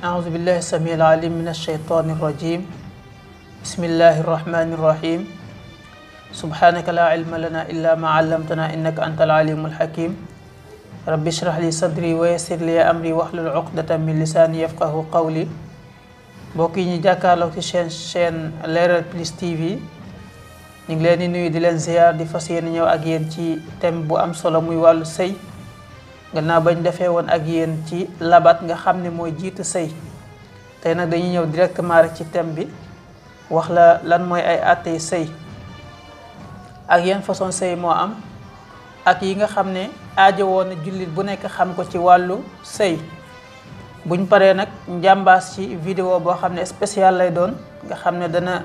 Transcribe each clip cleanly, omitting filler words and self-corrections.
أعوذ بالله السميع العليم من الشيطان الرجيم بسم الله الرحمن الرحيم سبحانك لا علم لنا إلا ما علمتنا إنك أنت العليم الحكيم رب اشرح لي صدري ويسر لي أمري واحلل عقدة من لساني يفقه قولي mbokk yi ñu jàkkaarloo ci chaîne Leral Plus TV ñu ngi leen di nuyu di leen ziar di fas yéene ñëw ak yéen ci thème bu am solo muy wàllu sëy gannaaw bañ defee woon ak yéen ci labat nga xam ne mooy jiitu sëy tey nag dañuy ñëw directement rek ci thème bi wax la lan mooy ay àttey sëy ak yan façon sëy moo am ak yi nga xam ne aajo woon na jullit bu nekk xam ko ci wàllu sëy buñ paree nag njàmbaas ci vidéo boo xam ne spécial lay doon nga xam ne dana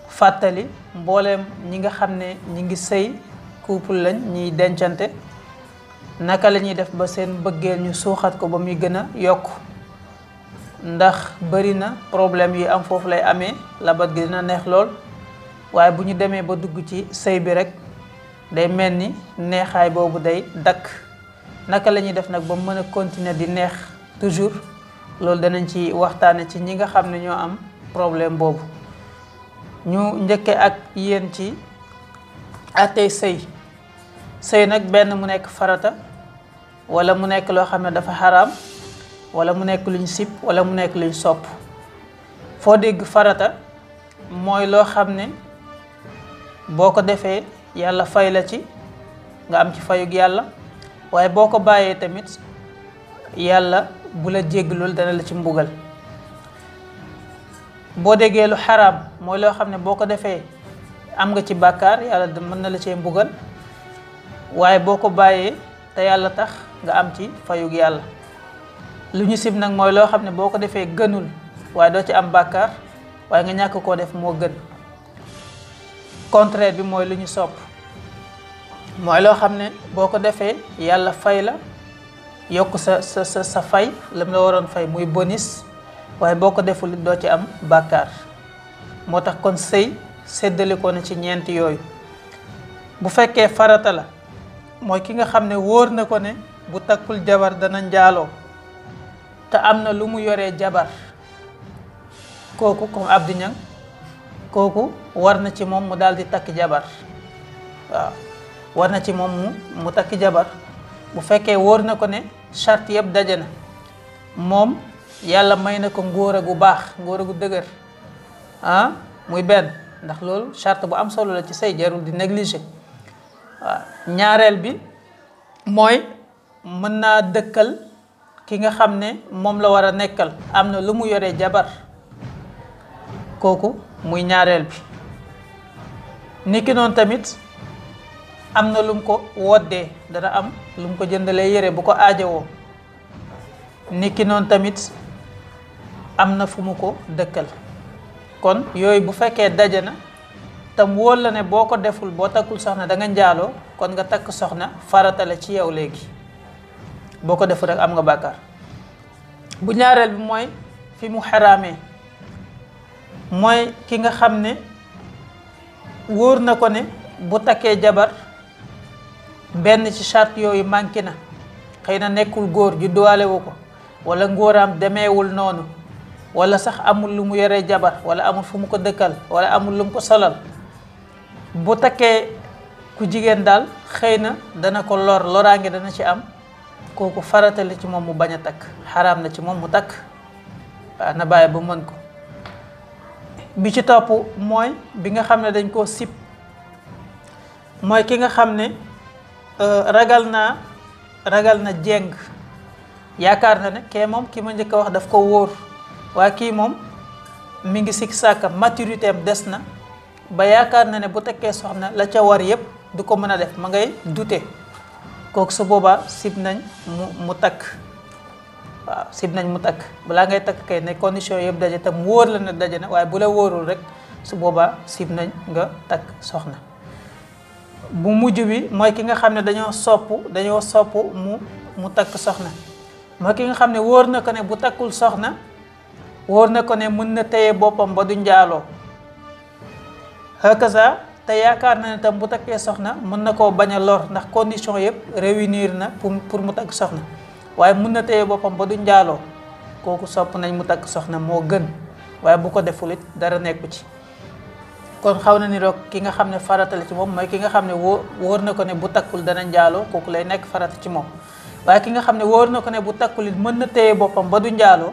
fàttali mbooleem ñi nga xam ne ñi ngi sëy couple lañ ñiy dencante naka la ñuy def ba seen bëggeel ñu suuxat ko ba muy gën a yokk ndax bari na problème yi am foofu lay amee labat gi dina neex lool waaye bu ñu demee ba dugg ci sëy bi rek day mel ni neexaay boobu day dakk naka la ñuy def nag ba mën a continuer di neex toujours loolu danañ ci waxtaane ci ñi nga xam ne ñoo am problème boobu ñu njëkke ak yéen ci àttey sëy nag benn mu nekk farata wala mu nekk loo xam ne dafa xaraam wala mu nekk luñ sib wala mu nekk luñ sopp foo dégg farata mooy loo xam ne boo ko defee yàlla fay la ci nga am ci fayug yàlla waaye boo ko bàyyee tamit yàlla bu la jéggalul dana la ci mbugal boo déggee lu xaraam mooy loo xam ne boo ko defee am nga ci bàkkaar yàlla mën na la cee mbugal waaye boo ko bàyyee te yàlla tax nga am ci fayug yàlla lu ñu sib nag mooy loo xam ne boo ko defee gënul waaye doo ci am bàkkaar waaye nga ñàkk koo def moo gën contraire bi mooy lu ñu sopp mooy loo xam ne boo ko defee yàlla fay la yokk sa fay lam la waroon fay muy bonus waaye boo ko deful doo ci am bàkkaar moo tax kon sëy séddalikoo na ci ñeenti yooyu bu fekkee farata la mooy ki nga xam ne wóor na ko ne bu takkul jabar dana njaaloo te am na lu mu yoree jabar kooku comme Abdou Niang kooku war na ci moom mu daal di takk jabar waaw war na ci moom mu takk jabar bu fekkee wóor na ko ne charte yëpp daje na moom yàlla may na ko ngóora gu baax ngóora gu dëgër muy benn ndax loolu charte bu am solo la ci say jarul di négliger waaw ñaareel bi mooy mën naa dëkkal ki nga xam ne moom la war a nekkal am na lu mu yoree jabar kooku muy ñaareel bi niki noonu tamit am na lu mu ko woddee dana am lu mu ko jëndalee yére bu ko aajowoo niki noonu tamit am na fu mu ko dëkkal kon yooyu bu fekkee daje na tam wóor la ne boo ko deful boo takkul soxna da nga njaaloo kon nga takk soxna farata la ci yow léegi boo ko deful rek am nga bàkkaar bu ñaareel bi mooy fi mu xaraamee mooy ki nga xam ne wóor na ko ne bu takkee jabar benn ci charte yooyu manqué na xëy na nekkul góor judduwaale wu ko wala ngóoraam demeewul noonu wala sax amul lu mu yoree jabar wala amul fu mu ko dëkkal wala amul lu mu ko solal bu takkee ku jigéen daal xëy na dana ko lor loraange dana ci am kooku farata la ci moom mu bañ a takk xaraam na ci moom mu takk waaw na bàyyi ba mën ko bi ci topp mooy bi nga xam ne dañ koo sib mooy ki nga xam ne ragal na jéng yaakaar na ne kee moom ki ma njëkk a wax daf ko wóor waaye kii moom mi ngi sikk sàkka maturité am des na ba yaakaar na ne bu tekkee soxna la ca war yépp du ko mën a def ma ngay dute kooku su boobaa sib nañ mu takk waaw sib nañ mu takk balaa ngay takk kay ne condition yëpp daje tam wóor la ne daje na waaye bu la wóorul rek su boobaa sib nañ nga takk soxna bu mujj bi mooy ki nga xam ne dañoo sopp mu takk soxna mooy ki nga xam ne wóor na ko ne bu takkul soxna wóor na ko ne mën na téye boppam ba du njaaloo hakaza te yaakaar na ne tam bu takkee soxna mën na koo bañ a lor ndax condition yëpp réunir na pour mu takk soxna waaye mën na téye boppam ba du njaaloo kooku sopp nañ mu takk soxna moo gën, waaye bu ko deful it dara nekku ci. kon xaw na ni roog ki nga xam ne farata la ci moom mooy ki nga xam ne wóor na ko ne bu takkul dana njaaloo, kooku lay nekk farata ci moom. waaye ki nga xam ne wóor na ko ne bu takkul it mën na téye boppam ba du njaaloo,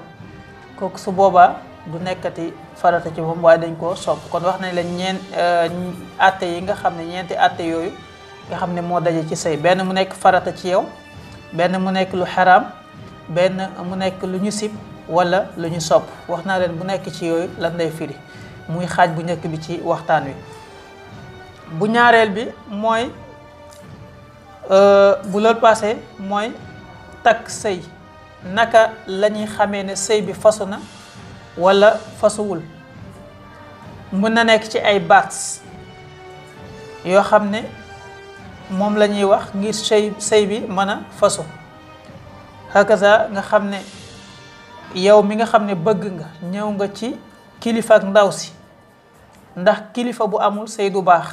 kooku su boobaa du nekkati farata ci moom, waaye dañ koo sopp. kon wax nañ la atte yi nga xam ne ñeenti atte yooyu nga xam ne moo daje ci sëy, benn mu nekk farata ci yow, benn mu nekk lu xaraam, benn mu nekk lu ñu sib wala lu ñu sopp. wax naa leen bu nekk ci yooyu lan lay firi, muy xaaj bu njëkk bi ci waxtaan wi. bu ñaareel bi mooy bu loolu passé mooy takk sëy, naka la ñuy xamee ne sëy bi fasu na wala fasuwul. mën na nekk ci ay baat yoo xam ne moom la ñuy wax ngir sëy bi mën a fasu. hakaza nga xam ne yow mi nga xam ne bëgg nga ñëw nga ci kilifa ak ndaw si, ndax kilifa bu amul sëy du baax,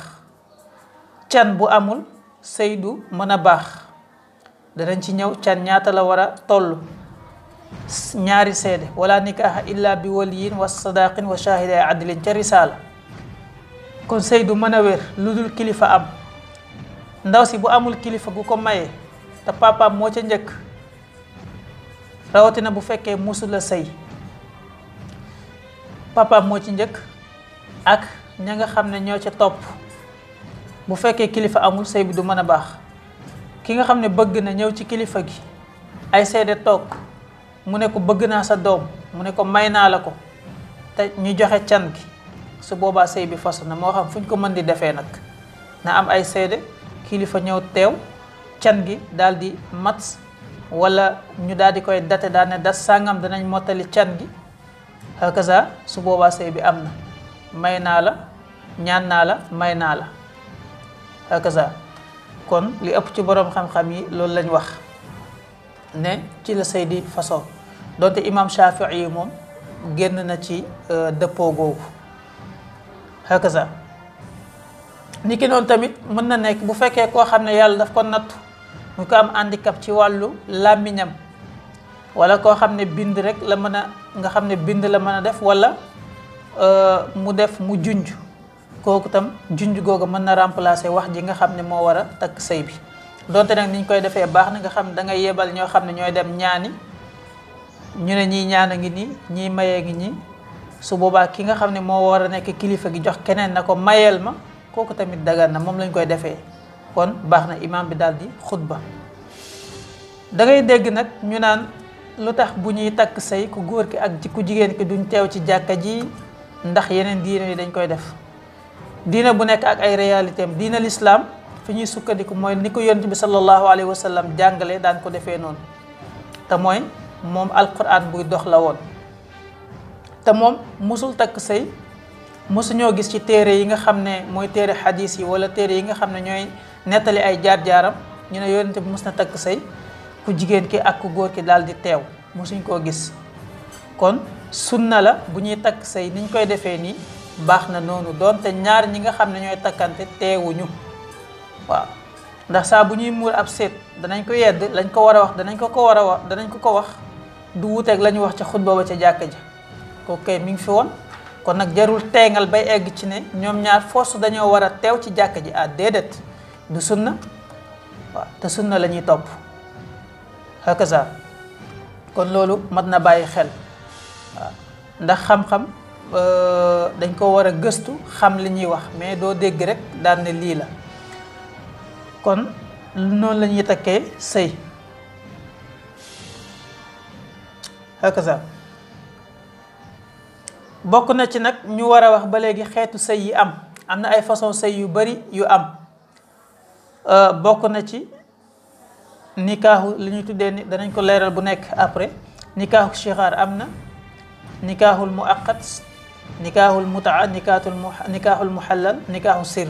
can bu amul sëy du mën a baax. danañ ci ñëw can ñaata la war a toll, ñaari seede, wala nikaaha illa bi waliyin wa sadaqin wa shahiday adlin ca risaala. kon sëy du mën a wér lu dul kilifa am. ndaw si bu amul kilifa gu ko mayee te papaam moo ca njëkk, rawatina bu fekkee musul la sëy, papaam moo ci njëkk ak ña nga xam ne ñoo ca topp, bu fekkee kilifa amul sëy bi du mën a baax. ki nga xam ne bëgg na ñëw ci kilifa gi, ay seede toog, mu ne ko bëgg naa sa doom, mu ne ko may naa la ko, te ñu joxe can gi, su boobaa sëy bi fasu na. moo xam fu ñu ko mën di defee nag, na am ay seede, kilifa ñëw teew, can gi daal di mat, wala ñu daal di koy date daal ne das sàngam danañ mottali can gi. hakaza su boobaa sëy bi am na, may naa la, ñaan naa la, may naa la, hakaza. kon li ëpp ci boroom xam-xam yi loolu lañ wax ne ci la sëy di façon, donte imam Shafii yi moom génn na ci dëppoo googu. hakaza ni ki noonu tamit mën na nekk bu fekkee koo xam ne yàlla daf ko nattu mu ko am handicap ci wàllu làmmiñam, wala koo xam ne bind rek la mën a, nga xam ne bind la mën a def, wala mu junj, kooku tam junj googu mën na remplacer wax ji nga xam ne moo war a takk sëy bi. donte nag niñ koy defee baax na, nga xam ne da ngay yebal ñoo xam ne ñooy dem ñaani, ñu ne ñii ñaan a ngi nii, ñii mayee ngi ñii. su boobaa ki nga xam ne moo war a nekk kilifa gi jox keneen na ko mayeel ma, kooku tamit dagan na, moom lañ koy defee. kon baax na imaam bi daal di xutba. da ngay dégg nag ñu naan lu tax bu ñuy takk sëy ku góor ki ak ku jigéen ki duñ teew ci jàkka ji, ndax yeneen diine yi dañ koy def. diina bu nekk ak ay réalité am. diina l'islam fi ñuy sukkandiku mooy ni ko yonent bi sallallahu alayhi wa sallam jàngale daan ko defee noonu, te mooy moom alquran buy dox la woon. te moom musul takk sëy, musuñoo gis ci téere yi nga xam ne mooy téere xadiis yi wala téere yi nga xam ne ñooy nettali ay jaar-jaaram ñu ne yonent bi mus na takk sëy ku jigéen ki ak ku góor ki daal di teew, musuñ koo gis. kon sunna la bu ñuy takk sëy niñ koy defee nii baax na noonu, doonte ñaar ñi nga xam ne ñooy takkante teewuñu. waaw ndax saa bu ñuy muur ab seet danañ ko yedd, lañ ko war a wax danañ ko ko wax, du wuteeg la ñu wax ca xutba ba ca jàkka ja. kooku kay mi ngi fi woon. kon nag jarul teengal bay egg ci ne ñoom ñaar force dañoo war a teew ci jàkka ji. déedéet, du sunna. waaw te sunna la ñuy topp. hakaza kon loolu mat na bàyyi xel. waaw ndax xam-xam dañ ko war a gëstu xam li ñuy wax, mais doo dégg rek daan ne lii la. kon noonu la ñuy takkee sëy. hakaza bokk na ci nag ñu war a wax ba léegi xeetu sëy yi am na ay façon sëy yu bari yu am. bokk na ci nikaahu li ñuy tuddee ni danañ ko leeral bu nekk après. nikaahu shixaar am na, nikaahul muaqat, nikaahul mutaa, nikaahul muhallal, nikaahu sir.